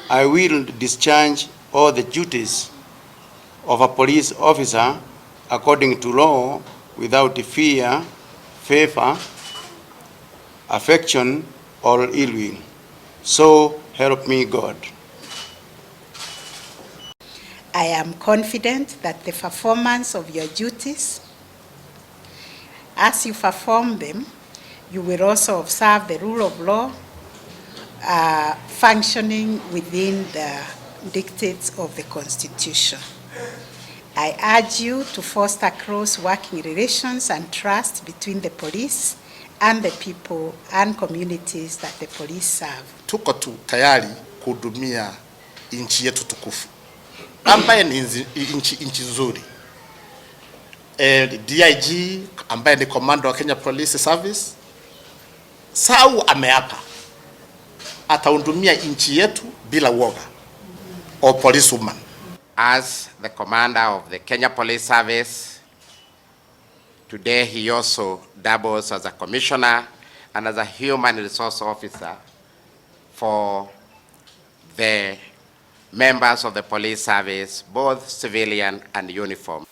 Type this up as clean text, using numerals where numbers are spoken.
I will discharge all the duties of a police officer according to law without fear, favor, affection, or ill will. So help me God. I am confident that the performance of your duties, as you perform them, you will also observe the rule of law, functioning within the dictates of the Constitution. I urge you to foster close working relations and trust between the police and the people and communities that the police serve. Tuko tu tayari kuhudumia nchi yetu tukufu ambaye ni nchi nzuri. DIG ambaye ni commander wa Kenya Police Service sau ameapa atahudumia nchi yetu bila uoga. Or policewoman. As the commander of the Kenya Police Service, today he also doubles as a commissioner and as a human resource officer for the members of the police service, both civilian and uniform.